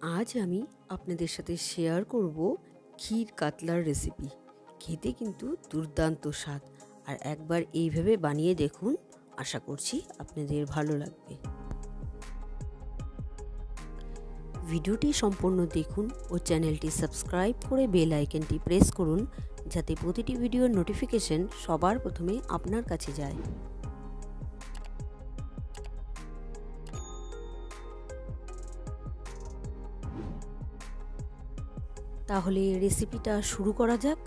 আজ আমি আপনাদের সাথে শেয়ার করব ক্ষীর কাতলার রেসিপি। খেতে কিন্তু দুর্দান্ত স্বাদ, আর একবার এইভাবে বানিয়ে দেখুন, আশা করছি আপনাদের ভালো লাগবে। ভিডিওটি সম্পূর্ণ দেখুন ও চ্যানেলটি সাবস্ক্রাইব করে বেল আইকনটি প্রেস করুন, যাতে প্রতিটি ভিডিওর নোটিফিকেশন সবার প্রথমে আপনার কাছে যায়। তাহলে রেসিপিটা শুরু করা যাক।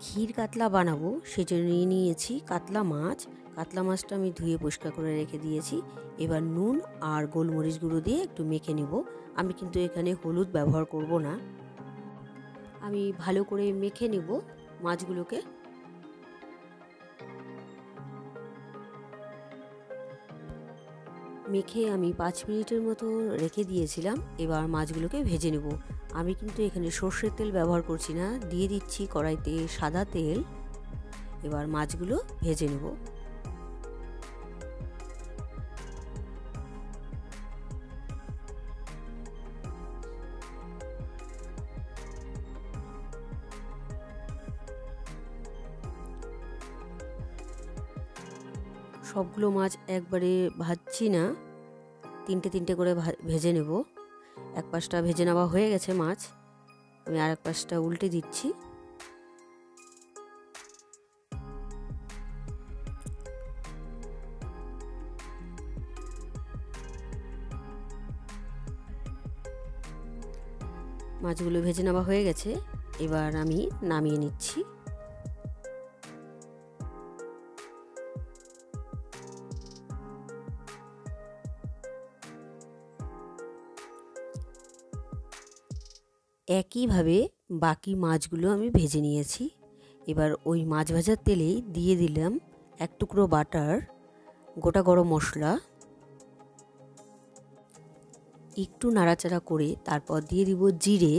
ক্ষীর কাতলা বানাবো, সেজন্য নিয়েছি কাতলা মাছ। কাতলা মাছটা আমি ধুয়ে পরিষ্কার করে রেখে দিয়েছি। এবার নুন আর গোলমরিচ গুঁড়ো দিয়ে একটু মেখে নেব। আমি কিন্তু এখানে হলুদ ব্যবহার করব না। আমি ভালো করে মেখে নেব মাছগুলোকে। মেখে আমি 5 মিনিটের মতো রেখে দিয়েছিলাম। এবার মাছগুলোকে ভেজে নেব। আমি কিন্তু এখানে সর্ষের তেল ব্যবহার করছি না, দিয়ে দিচ্ছি কড়াইতে সাদা তেল। এবার মাছগুলো ভেজে নেব। সবগুলো মাছ একবারে ভাজছি না, তিনটে তিনটে করে ভেজে নেব। এক পাশটা ভেজে নেওয়া হয়ে গেছে মাছ, আমি আর এক পাশটা উল্টে দিচ্ছি। মাছগুলো ভেজে নেওয়া হয়ে গেছে, এবার আমি নামিয়ে নিচ্ছি। একইভাবে বাকি মাছগুলো আমি ভেজে নিয়েছি। এবার ওই মাছ ভাজার তেলেই দিয়ে দিলাম এক টুকরো বাটার, গোটা গরম মশলা, একটু নাড়াচাড়া করে তারপর দিয়ে দিব জিরে,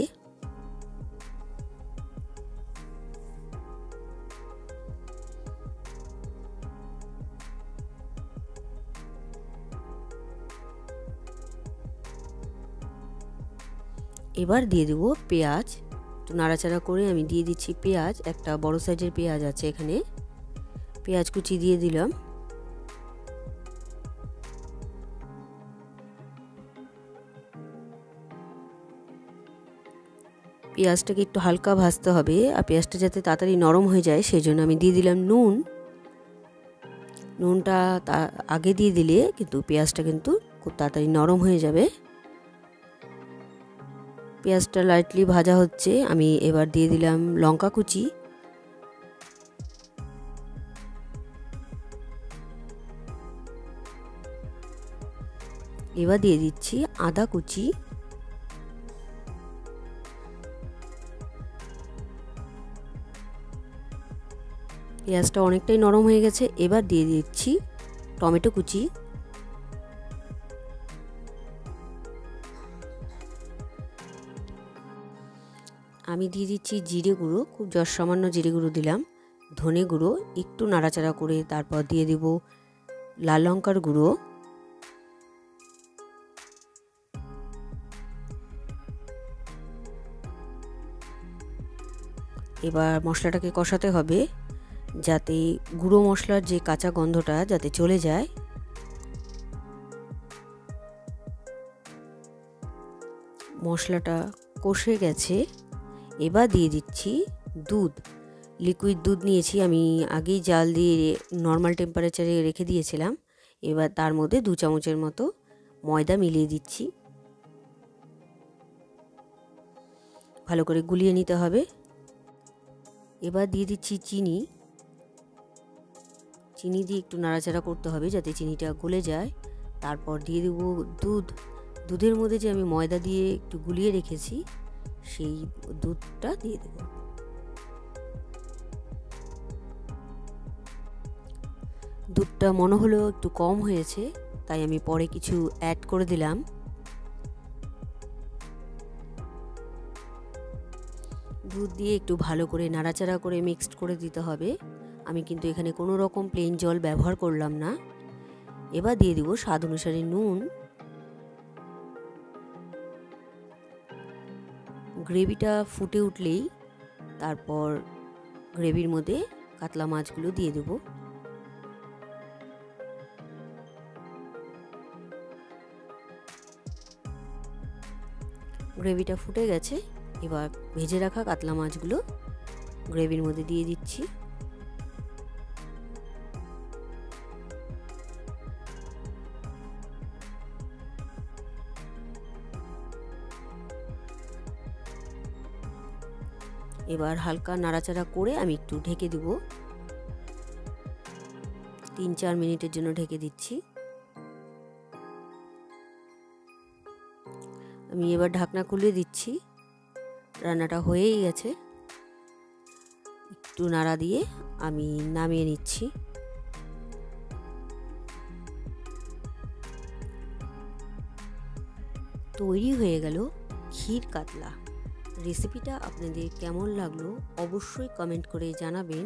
এবার দিয়ে দেব পেঁয়াজ। একটু নাড়াচাড়া করে আমি দিয়ে দিচ্ছি পেঁয়াজ। একটা বড় সাইজের পেঁয়াজ আছে এখানে, পেঁয়াজ কুচি দিয়ে দিলাম। পেঁয়াজটাকে একটু হালকা ভাজতে হবে, আর পেঁয়াজটা যাতে তাড়াতাড়ি নরম হয়ে যায় সেই জন্য আমি দিয়ে দিলাম নুন। নুনটা আগে দিয়ে দিলে কিন্তু পেঁয়াজটা কিন্তু খুব তাড়াতাড়ি নরম হয়ে যাবে। পেঁয়াজটা লাইটলি ভাজা হচ্ছে, আমি এবার দিয়ে দিলাম লঙ্কা কুচি, এবার দিয়ে দিচ্ছি আদা কুচি, পেঁয়াজটা অনেকটাই নরম হয়ে গেছে। এবার দিয়ে দিচ্ছি টমেটো কুচি, আমি দিয়ে দিচ্ছি জিরে গুঁড়ো, খুব সামান্য জিরে গুঁড়ো দিলাম, ধনে গুঁড়ো, একটু নাড়াচাড়া করে তারপর দিয়ে দেব লাল লঙ্কার গুঁড়ো, এবার মশলাটাকে কষাতে হবে যাতে গুঁড়ো মশলার যে কাঁচা গন্ধটা যাতে চলে যায়। মশলাটা কষে গেছে, এবার দিয়ে দিচ্ছি দুধ। লিকুইড দুধ নিয়েছি, আমি আগেই জাল দিয়ে নর্মাল টেম্পারেচারে রেখে দিয়েছিলাম। এবার তার মধ্যে 2 চামচের মতো ময়দা মিলিয়ে দিচ্ছি, ভালো করে গুলিয়ে নিতে হবে। এবার দিয়ে দিচ্ছি চিনি, চিনি দিয়ে একটু নাড়াচাড়া করতে হবে যাতে চিনিটা গলে যায়। তারপর দিয়ে দেব দুধ। দুধের মধ্যে যে আমি ময়দা দিয়ে একটু গুলিয়ে রেখেছি সেই দুধটা দিয়ে দেব। দুধটা মনে হলো একটু কম হয়েছে, তাই আমি পরে কিছু অ্যাড করে দিলাম। দুধ দিয়ে একটু ভালো করে নাড়াচাড়া করে মিক্সড করে দিতে হবে। আমি কিন্তু এখানে কোনো রকম প্লেন জল ব্যবহার করলাম না। এবার দিয়ে দিব স্বাদ অনুসারে নুন, গ্রেভিটা ফুটে উঠলেই তারপর গ্রেভির মধ্যে কাতলা মাছগুলো দিয়ে দেব। গ্রেভিটা ফুটে গেছে, এবার ভেজে রাখা কাতলা মাছগুলো গ্রেভির মধ্যে দিয়ে দিচ্ছি। এবার হালকা নাড়াচাড়া করে আমি একটু ঢেকে দেব। 3-4 মিনিটের জন্য ঢেকে দিচ্ছি। আমি এবার ঢাকনা খুলে দিচ্ছি। রান্নাটা হয়েই গেছে। একটু নাড়া দিয়ে আমি নামিয়ে নিচ্ছি। তৈরি হয়ে গেল ক্ষীর কাতলা। রেসিপিটা আপনাদের কেমন লাগলো অবশ্যই কমেন্ট করে জানাবেন।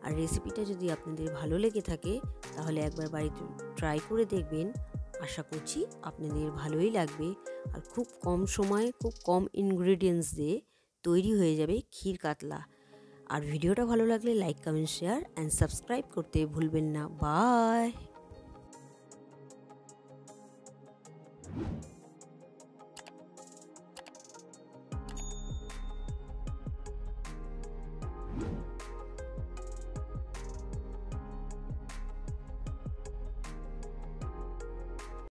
আর রেসিপিটা যদি আপনাদের ভালো লেগে থাকে তাহলে একবার বাড়িতে ট্রাই করে দেখবেন। আশা করছি আপনাদের ভালোই লাগবে। আর খুব কম সময়ে খুব কম ইনগ্রেডিয়েন্টস দিয়ে তৈরি হয়ে যাবে ক্ষীর কাতলা। আর ভিডিওটা ভালো লাগলে like, comment, share and subscribe করতে ভুলবেন না। বাই।